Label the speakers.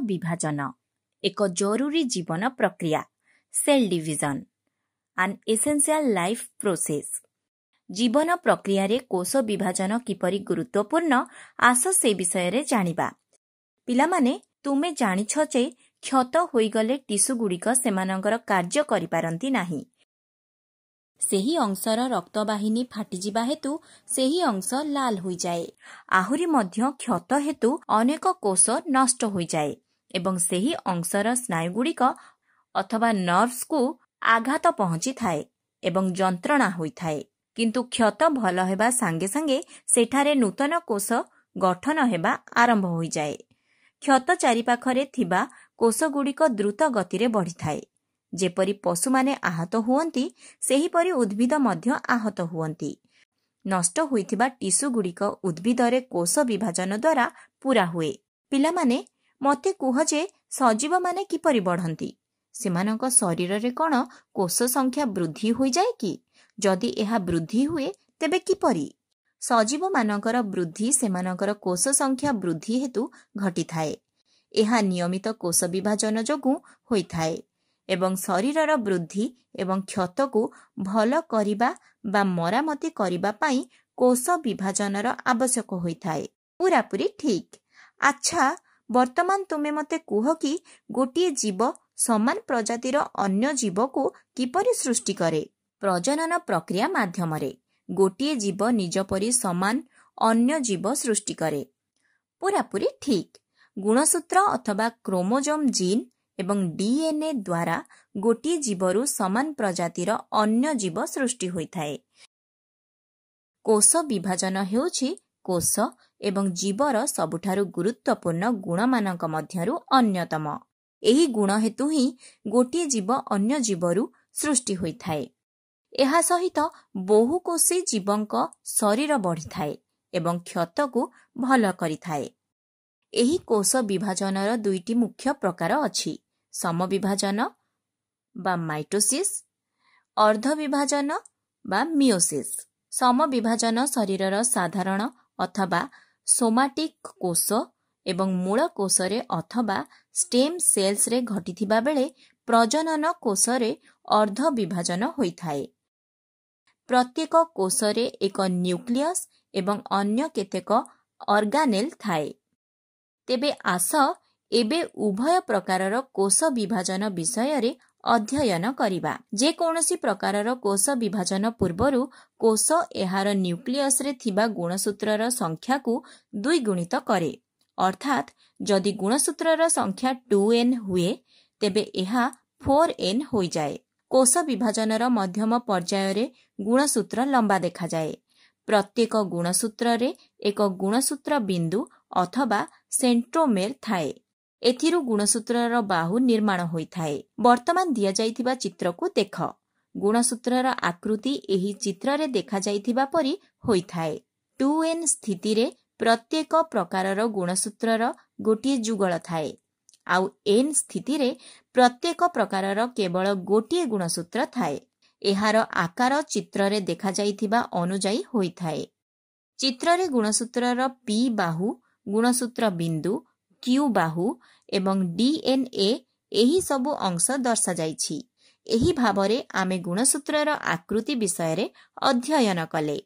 Speaker 1: विभाजन एक जरूरी जीवन प्रक्रिया cell division an essential life process. जीवन प्रक्रिया रे कोष विभाजन किपरि गुरुत्वपूर्ण आस से विषय रे जानिबा। पिलामाने तुमे जानिछ जे क्षत होइगले टिश्यू गुड़िक सेमानंगर कार्य करि पारंती नाही। सेही अंशर रक्तवाहिनी फाटिजिबा हेतु सेही अंश लाल होई जाए। आहुरी मध्य क्षत हेतु अनेक कोष नष्ट होई जाए एवं सेही अंशर स्नायुगुड़िक अथवा नर्व्स को आघात पहुंची थाए एवं जंत्रणा होई थाए। किंतु क्षत भल हेबा संगे संगे सेठारे नूतन कोष गठन हेबा आरंभ होई जाए। क्षत चारिपाखरे थिबा कोषगुड़िक द्रुत गतिरे बढ़ी थाए। जेपरि पशु माने आहत हुअंती सेहीपरि उद्भिद मध्य आहत हुअंती। नष्ट होइथिबा टिश्यू गुड़िक उद्भिदरे कोष विभाजन द्वारा पूरा हुए। पिलामाने मते कुह जे सजीव माने किपरि बढ़ंती? सेमानक शरीर रे कोन कोष संख्या वृद्धि होई जाए कि? जदि एहा वृद्धि हुए तेबे किपरि? सजीव मानकर वृद्धि सेमानकर कोष संख्या वृद्धि हेतु घटी थाए। एहा नियमित कोष विभाजन जोगु होई थाए एवं शरीरर वृद्धि एवं क्षत को भल करिबा बा मरामती करिबा पाई कोष विभाजनर आवश्यक होई थाए। पूरापूरी ठीक। अच्छा, वर्तमान तुमे मते कुह कि गोटिए जीव समान प्रजातिर अन्य जीव को किपरि सृष्टि करे? प्रजनन प्रक्रिया माध्यमरे गोटिए जीव निज परि समान अन्य जीव सृष्टि करे। पूरापूरी ठीक। गुणसूत्र अथवा क्रोमोजोम जीन एवं डीएनए द्वारा गोटिए जीवरु समान प्रजातिर अन्य जीव सृष्टि होइथाए। कोष विभाजन हेउछि कोष एवं जीवर सबुठारु गुरुत्वपूर्ण गुणमानक मध्यरु अन्यतम। एही गुण हेतु ही गोटिए जीव अन्य जीवरु सृष्टि होइथाए। एहा सहित बहुकोषी जीवंक शरीर बढ़िथाए एवं क्षत को भल करिथाए। एही कोष विभाजनर दुईटी मुख्य प्रकार अछि, समविभाजन बा माइटोसिस, अर्ध विभाजन बा मियोसिस। समविभाजन शरीरर साधारण अथवा सोमाटिक कोष एवं मूल कोषरे अथवा स्टेम सेल्स रे घटिथिबा बेले प्रजनन कोषरे अर्ध विभाजन होइथाए। प्रत्येक कोषरे एक न्यूक्लियस एवं अन्य केतेक ऑर्गानेल थाए। तेबे आस एबे उभय प्रकारर कोष विभाजन विषय रे अध्ययन करिबा। जे कोनोसी प्रकारर कोष विभाजन पूर्वरु कोष एहार न्यूक्लियस रे थिबा गुणसूत्रर संख्या को 2 गुणित करे। अर्थात जदि गुणसूत्रर संख्या 2n हुए तेबे एहा 4n होई जाए। कोष विभाजनर मध्यम पर्याय रे गुणसूत्र लंबा देखा जाए। प्रत्येक गुणसूत्र रे एक गुणसूत्र बिंदु अथवा सेंट्रोमेर थाए। एथिरु गुणसूत्रर बाहु निर्माण होइथाए। वर्तमान दिया जाइथिबा चित्र को देख। गुणसूत्रर आकृति एही चित्र रे देखा जाइथिबा परि होइथाए। 2n स्थिति रे प्रत्येक प्रकारर गुणसूत्रर गोटिए जुगल थाए। आउ n स्थिति रे प्रत्येक प्रकारर केवल गोटिए गुणसूत्र थाए। एहार आकार चित्र रे देखा जाइथिबा अनुजाई होइथाए। चित्र रे गुणसूत्रर p बाहु, गुणसूत्र बिंदु, q बाहु एवं डीएनए एही सबु अंश दर्शा जाइछि। एही भावरे आमे गुणसूत्रर आकृति विषय रे अध्ययन कले।